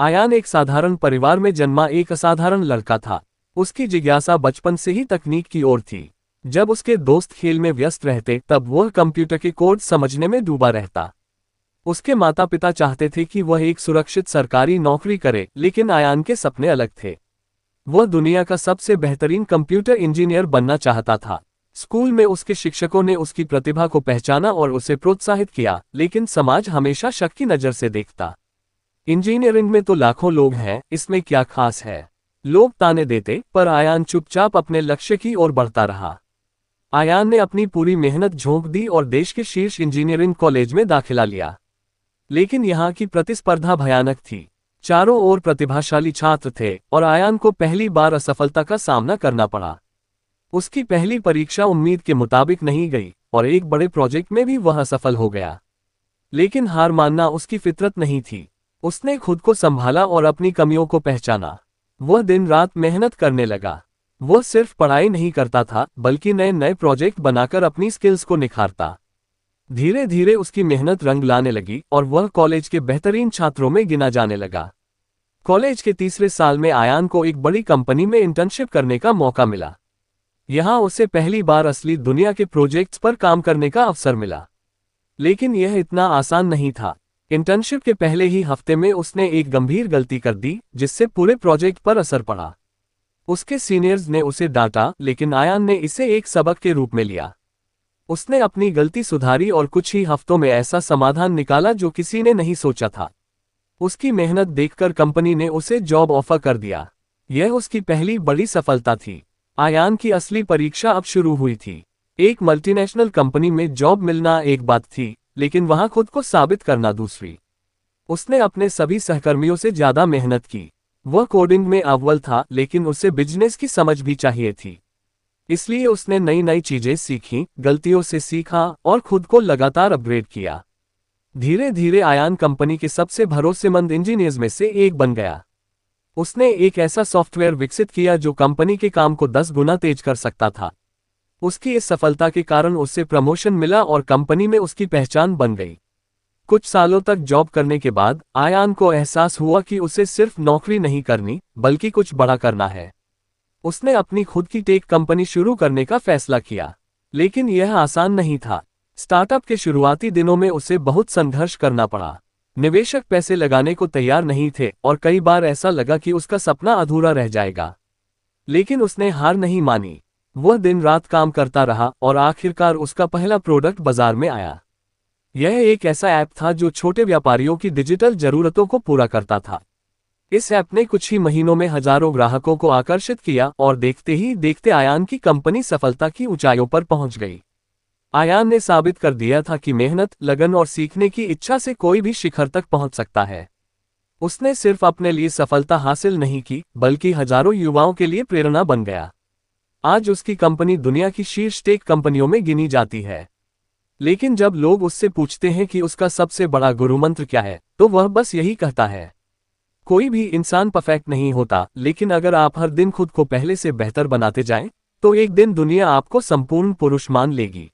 आयान एक साधारण परिवार में जन्मा एक असाधारण लड़का था। उसकी जिज्ञासा बचपन से ही तकनीक की ओर थी। जब उसके दोस्त खेल में व्यस्त रहते तब वह कंप्यूटर के कोड समझने में डूबा रहता। उसके माता पिता चाहते थे कि वह एक सुरक्षित सरकारी नौकरी करे, लेकिन आयान के सपने अलग थे। वह दुनिया का सबसे बेहतरीन कंप्यूटर इंजीनियर बनना चाहता था। स्कूल में उसके शिक्षकों ने उसकी प्रतिभा को पहचाना और उसे प्रोत्साहित किया, लेकिन समाज हमेशा शक की नज़र से देखता। इंजीनियरिंग में तो लाखों लोग हैं, इसमें क्या खास है, लोग ताने देते, पर आयान चुपचाप अपने लक्ष्य की ओर बढ़ता रहा। आयान ने अपनी पूरी मेहनत झोंक दी और देश के शीर्ष इंजीनियरिंग कॉलेज में दाखिला लिया। लेकिन यहाँ की प्रतिस्पर्धा भयानक थी। चारों ओर प्रतिभाशाली छात्र थे और आयान को पहली बार असफलता का सामना करना पड़ा। उसकी पहली परीक्षा उम्मीद के मुताबिक नहीं गई और एक बड़े प्रोजेक्ट में भी वह असफल हो गया। लेकिन हार मानना उसकी फितरत नहीं थी। उसने खुद को संभाला और अपनी कमियों को पहचाना। वह दिन रात मेहनत करने लगा। वह सिर्फ पढ़ाई नहीं करता था, बल्कि नए नए प्रोजेक्ट बनाकर अपनी स्किल्स को निखारता। धीरे धीरे उसकी मेहनत रंग लाने लगी और वह कॉलेज के बेहतरीन छात्रों में गिना जाने लगा। कॉलेज के तीसरे साल में आयान को एक बड़ी कंपनी में इंटर्नशिप करने का मौका मिला। यहाँ उसे पहली बार असली दुनिया के प्रोजेक्ट्स पर काम करने का अवसर मिला। लेकिन यह इतना आसान नहीं था। इंटर्नशिप के पहले ही हफ्ते में उसने एक गंभीर गलती कर दी, जिससे पूरे प्रोजेक्ट पर असर पड़ा। उसके सीनियर्स ने उसे डांटा, लेकिन आयान ने इसे एक सबक के रूप में लिया। उसने अपनी गलती सुधारी और कुछ ही हफ्तों में ऐसा समाधान निकाला जो किसी ने नहीं सोचा था। उसकी मेहनत देखकर कंपनी ने उसे जॉब ऑफर कर दिया। यह उसकी पहली बड़ी सफलता थी। आयान की असली परीक्षा अब शुरू हुई थी। एक मल्टीनेशनल कंपनी में जॉब मिलना एक बात थी, लेकिन वहां खुद को साबित करना दूसरी। उसने अपने सभी सहकर्मियों से ज्यादा मेहनत की। वह कोडिंग में अव्वल था, लेकिन उसे बिजनेस की समझ भी चाहिए थी। इसलिए उसने नई नई चीजें सीखीं, गलतियों से सीखा और खुद को लगातार अपग्रेड किया। धीरे धीरे आयान कंपनी के सबसे भरोसेमंद इंजीनियर्स में से एक बन गया। उसने एक ऐसा सॉफ्टवेयर विकसित किया जो कंपनी के काम को 10 गुना तेज कर सकता था। उसकी इस सफलता के कारण उसे प्रमोशन मिला और कंपनी में उसकी पहचान बन गई। कुछ सालों तक जॉब करने के बाद आयान को एहसास हुआ कि उसे सिर्फ नौकरी नहीं करनी, बल्कि कुछ बड़ा करना है। उसने अपनी खुद की टेक कंपनी शुरू करने का फैसला किया। लेकिन यह आसान नहीं था। स्टार्टअप के शुरुआती दिनों में उसे बहुत संघर्ष करना पड़ा। निवेशक पैसे लगाने को तैयार नहीं थे और कई बार ऐसा लगा कि उसका सपना अधूरा रह जाएगा। लेकिन उसने हार नहीं मानी। वह दिन रात काम करता रहा और आखिरकार उसका पहला प्रोडक्ट बाजार में आया। यह एक ऐसा ऐप था जो छोटे व्यापारियों की डिजिटल जरूरतों को पूरा करता था। इस ऐप ने कुछ ही महीनों में हजारों ग्राहकों को आकर्षित किया और देखते ही देखते आयान की कंपनी सफलता की ऊंचाइयों पर पहुंच गई। आयान ने साबित कर दिया था कि मेहनत, लगन और सीखने की इच्छा से कोई भी शिखर तक पहुंच सकता है। उसने सिर्फ अपने लिए सफलता हासिल नहीं की, बल्कि हजारों युवाओं के लिए प्रेरणा बन गया। आज उसकी कंपनी दुनिया की शीर्ष टेक कंपनियों में गिनी जाती है। लेकिन जब लोग उससे पूछते हैं कि उसका सबसे बड़ा गुरु मंत्र क्या है, तो वह बस यही कहता है, कोई भी इंसान परफेक्ट नहीं होता, लेकिन अगर आप हर दिन खुद को पहले से बेहतर बनाते जाएं, तो एक दिन दुनिया आपको संपूर्ण पुरुष मान लेगी।